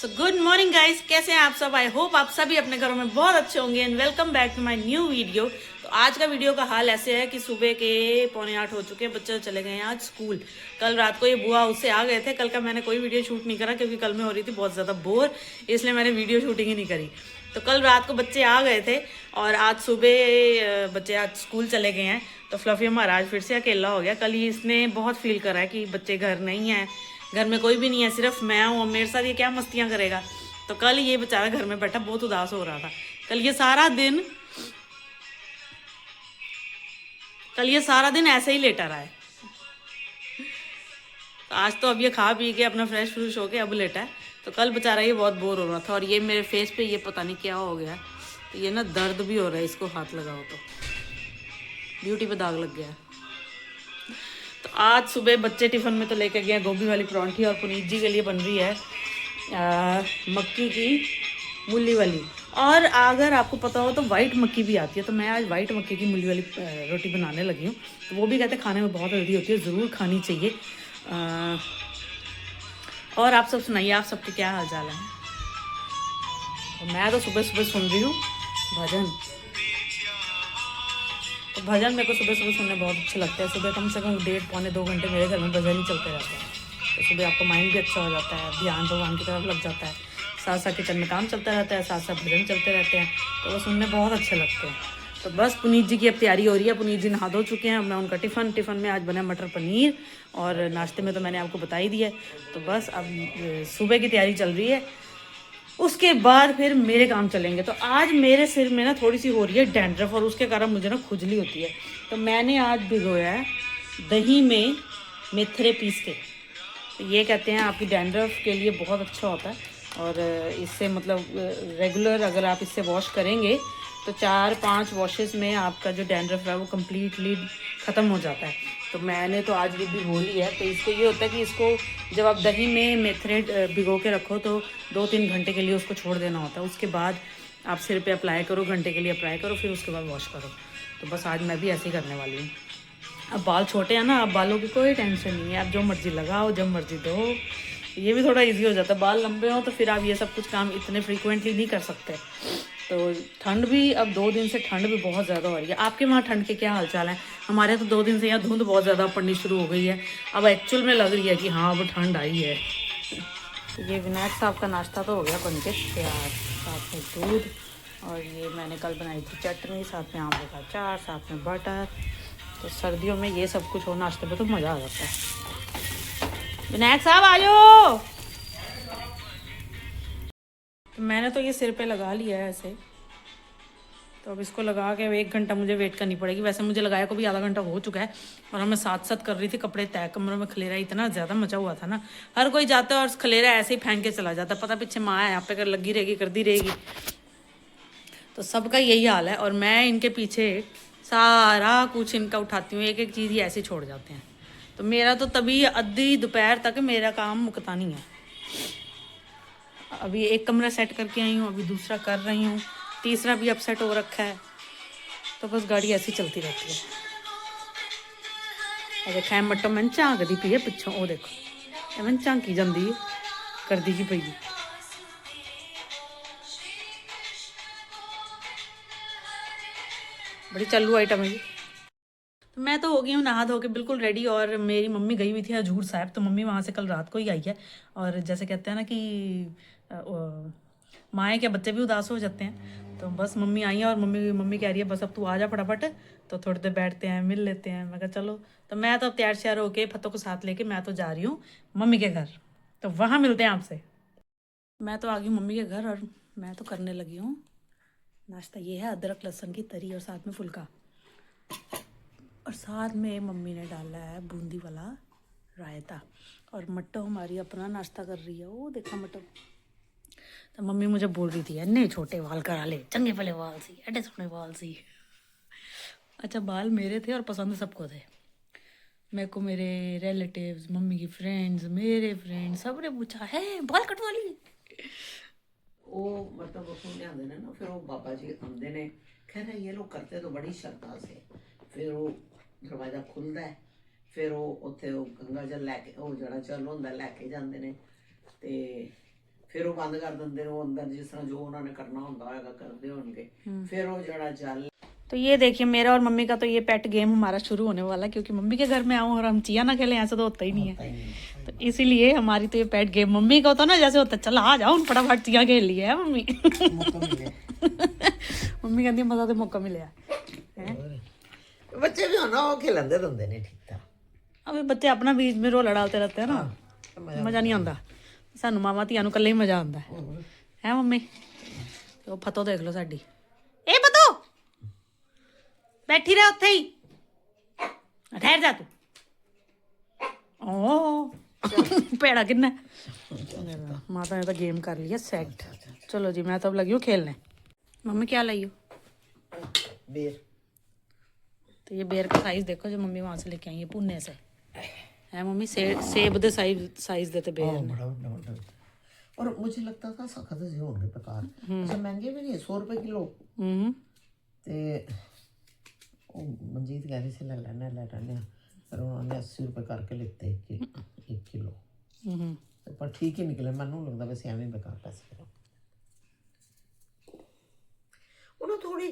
So good morning guys, कैसे हैं आप सब। आई होप आप सभी अपने घरों में बहुत अच्छे होंगे and welcome back to my new video. तो आज का वीडियो का हाल ऐसे है कि सुबह के 7:45 हो चुके हैं, बच्चे चले गए हैं आज स्कूल। कल रात को ये बुआ उससे आ गए थे। कल का मैंने कोई वीडियो शूट नहीं करा क्योंकि कल मैं हो रही थी बहुत ज़्यादा बोर, इसलिए मैंने वीडियो शूटिंग ही नहीं करी। तो कल रात को बच्चे आ गए थे और आज सुबह बच्चे आज स्कूल चले गए हैं। तो फ्लफी हमारा आज फिर से अकेला हो गया। कल ही इसने बहुत फील करा है कि बच्चे घर नहीं हैं, घर में कोई भी नहीं है, सिर्फ मैं हूँ और मेरे साथ ये क्या मस्तियाँ करेगा। तो कल ये बेचारा घर में बैठा बहुत उदास हो रहा था। कल ये सारा दिन ऐसे ही लेटा रहा है। तो आज तो अब ये खा पी के अपना फ्रेश फ्रूश होके अब लेटा है। तो कल बेचारा ये बहुत बोर हो रहा था और ये मेरे फेस पे ये पता नहीं क्या हो गया। तो ये ना दर्द भी हो रहा है, इसको हाथ लगाओ तो ब्यूटी पे दाग लग गया है। तो आज सुबह बच्चे टिफिन में तो लेके गए गोभी वाली परांठी और पुनीत जी के लिए बन रही है मक्की की मूली वाली। और अगर आपको पता हो तो वाइट मक्की भी आती है, तो मैं आज वाइट मक्की की मूली वाली रोटी बनाने लगी हूँ। तो वो भी कहते हैं खाने में बहुत हेल्दी होती है, ज़रूर खानी चाहिए। और आप सब सुनाइए, आप सबके क्या हाल चाल है। तो मैं तो सुबह सुबह सुन रही हूँ भजन। तो भजन मेरे को सुबह सुबह सुनने बहुत अच्छे लगते हैं। सुबह कम से कम 1.5-पौने 2 घंटे मेरे घर में भजन ही चलते रहते हैं। तो सुबह आपका माइंड भी अच्छा हो जाता है, ध्यान भगवान की तरफ लग जाता है, साथ साथ किचन में काम चलता रहता है, साथ साथ भजन चलते रहते हैं। तो वो सुनने बहुत अच्छे लगते हैं। तो बस पुनीत जी की अब तैयारी हो रही है। पुनीत जी नहा धो चुके हैं। अब मैं उनका टिफ़िन में आज बना मटर पनीर और नाश्ते में तो मैंने आपको बता ही दिया है। तो बस अब सुबह की तैयारी चल रही है, उसके बाद फिर मेरे काम चलेंगे। तो आज मेरे सिर में ना थोड़ी सी हो रही है डैंड्रफ और उसके कारण मुझे ना खुजली होती है। तो मैंने आज भिगोया है दही में मेथरे पीस के। तो ये कहते हैं आपकी डैंड्रफ के लिए बहुत अच्छा होता है और इससे मतलब रेगुलर अगर आप इससे वॉश करेंगे तो 4-5 वॉशेस में आपका जो डैंड्रफ है वो कम्प्लीटली ख़त्म हो जाता है। तो मैंने तो आज ये भिगो ली है। तो इसको ये होता है कि इसको जब आप दही में मेथरे भिगो के रखो तो 2-3 घंटे के लिए उसको छोड़ देना होता है। उसके बाद आप सिर पे अप्लाई करो, घंटे के लिए अप्लाई करो, फिर उसके बाद वॉश करो। तो बस आज मैं भी ऐसे ही करने वाली हूँ। अब बाल छोटे हैं ना, अब बालों की कोई टेंशन नहीं है, आप जो मर्जी लगाओ जब मर्जी दो। ये भी थोड़ा इजी हो जाता है। बाल लंबे हो तो फिर आप ये सब कुछ काम इतने फ्रीक्वेंटली नहीं कर सकते। तो ठंड भी अब 2 दिन से ठंड भी बहुत ज़्यादा हो रही है। आपके वहाँ ठंड के क्या हाल चाल है। हमारे तो 2 दिन से यहाँ धुंध बहुत ज़्यादा पड़नी शुरू हो गई है। अब एक्चुअल में लग रही है कि हाँ अब ठंड आई है। तो ये विनायक साहब का नाश्ता तो हो गया बन के तैयार, साथ में दूध और ये मैंने कल बनाई थी चटनी, साथ में आम का अचार, साथ में बटर। तो सर्दियों में ये सब कुछ हो नाश्ते में तो मज़ा आ जाता है। विनायक साहब आ जाओ। तो मैंने तो ये सिर पे लगा लिया है ऐसे। तो अब इसको लगा के 1 घंटा मुझे वेट करनी पड़ेगी। वैसे मुझे लगाया को भी आधा घंटा हो चुका है और मैं साथ साथ कर रही थी कपड़े तय। कमरों में खलेरा इतना ज़्यादा मचा हुआ था ना, हर कोई जाता है और खलेरा ऐसे ही फेंक के चला जाता है। पता पीछे माँ है यहाँ पे कर लगी रहेगी, करती रहेगी। तो सबका यही हाल है और मैं इनके पीछे सारा कुछ इनका उठाती हूँ, एक एक चीज़ ही ऐसे छोड़ जाते हैं। तो मेरा तो तभी आधी दोपहर तक मेरा काम मुकता नहीं है। अभी एक कमरा सेट करके आई हूँ, अभी दूसरा कर रही हूँ, तीसरा भी अपसेट हो रखा है। तो बस गाड़ी ऐसी चलती रहती है। और देखा मट्टो मैं झांक दी पी है पिछों, वो देखो मैं झांकी जाती कर दी पई। बड़ी चालू आइटम है। तो मैं तो हो गई हूँ नहा धो के बिल्कुल रेडी और मेरी मम्मी गई हुई थी हजूर साहब। तो मम्मी वहाँ से कल रात को ही आई है। और जैसे कहते हैं ना कि माएँ के बच्चे भी उदास हो जाते हैं। तो बस मम्मी आई है और मम्मी कह रही है बस अब तू आ जा फटाफट, तो थोड़ी देर बैठते हैं मिल लेते हैं। मैं कहा चलो। तो मैं तो अब तैयार श्यार होके फतों को साथ लेके मैं तो जा रही हूँ मम्मी के घर। तो वहाँ मिलते हैं आपसे। मैं तो आ गई हूँ मम्मी के घर और मैं तो करने लगी हूँ नाश्ता। ये है अदरक लहसुन की तरी और साथ में फुल्का और साथ में मम्मी ने डाला है बूंदी वाला रायता। और मट्टो हमारी अपना नाश्ता कर रही है, वो देखा मट्टो। तो मम्मी मुझे बोल रही थी इतने छोटे बाल करा ले, चंगे भले बाल सी, एडे सोने बाल सी। अच्छा बाल मेरे थे और पसंद सबको थे। मेरे को मेरे रिलेटिव्स, मम्मी की फ्रेंड्स, मेरे फ्रेंड्स सब ने पूछा है बाल कटवा ली। ਉਹ ਮਤਲਬ ਸੁਣਨੇ ਆਉਂਦੇ ਨੇ ਨਾ, ਫਿਰ ਉਹ ਬਾਬਾ ਜੀ ਆਉਂਦੇ ਨੇ, ਕਹਿੰਦੇ ਇਹ ਲੋਕ ਕਰਤੇ तो बड़ी श्रद्धा से। फिर ਉਹ ਦਰਵਾਜ਼ਾ ਖੁੱਲਦਾ ਹੈ, ਫਿਰ ਉਹ ਉੱਥੇ ਉਹ ਗੰਗਾ ਜਲ ਲੈ ਕੇ ਉਹ ਜਿਹੜਾ ਚਲ ਹੁੰਦਾ ਲੈ ਕੇ ਜਾਂਦੇ ਨੇ ਤੇ ਫਿਰ ਉਹ ਬੰਦ ਕਰ ਦਿੰਦੇ ਨੇ, ਉਹ ਅੰਦਰ ਜਿਸ ਤਰ੍ਹਾਂ ਜੋ ਉਹਨਾਂ ਨੇ ਕਰਨਾ ਹੁੰਦਾ ਹੋਏਗਾ ਕਰਦੇ ਹੋਣਗੇ। ਫਿਰ ਉਹ ਜਿਹੜਾ ਜਲ तो ये देखिए मेरा और मम्मी का तो ये पेट गेम हमारा शुरू होने वाला है, क्योंकि मम्मी के घर में आऊँ और हम चिया ना खेलें ऐसा तो होता ही नहीं है। तो इसीलिए हमारी तो ये पेट गेम, मम्मी का होता ना जैसे होता चल आ जाओ फटाफट चिया खेल लिया है मम्मी। मम्मी कहती मजा तो मौका मिले ਬੱਚੇ ਵੀ ਹੋਣਾ ਉਹ ਖੇਲਦੇ ਰਹਿੰਦੇ ਨੇ ਠੀਕ ਤਾਂ। अभी बच्चे अपना बीच में रोला डालते रहते हैं ना, मजा नहीं आता। सानू मामा धिया नूं कल्ले ही मजा आता है मम्मी। तो फतो देख लो साडी, ए फतो बैठी रह उत्थे ही, ठहर जा तू। ओ पेड़ा किन्ना माता ने तो गेम कर लिया सेट। चलो जी मैं तो अब लगी हूँ खेलने। मम्मी क्या लाई हो? बेर। तो ये बेर का साइज देखो जो मम्मी वहां से लेके आई है पुणे से है मम्मी। सेब दे साइज देते बेर ने। बड़ा बड़ा बड़ा। और मुझे लगता था सख्त से होंगे प्रकार, अच्छा महंगे भी नहीं है, 100 रुपए किलो। ते ਉਹ ਮਨਜੀਤ ਕਹਿੰਦੀ ਸੀ ਲੈ ਲੈਣੇ ਫਿਰ ਉਹਨਾਂ ਨੇ 80 ਰੁਪਏ ਕਰਕੇ ਲਿੱਤੇ 1 ਕਿਲੋ। ਪਰ ਠੀਕ ਹੀ ਨਿਕਲੇ, ਮੈਨੂੰ ਲੱਗਦਾ ਵੈਸੇ ਐਵੇਂ ਬੇਕਾਰ ਪੈਸੇ ਉਹਨਾਂ ਥੋੜੀ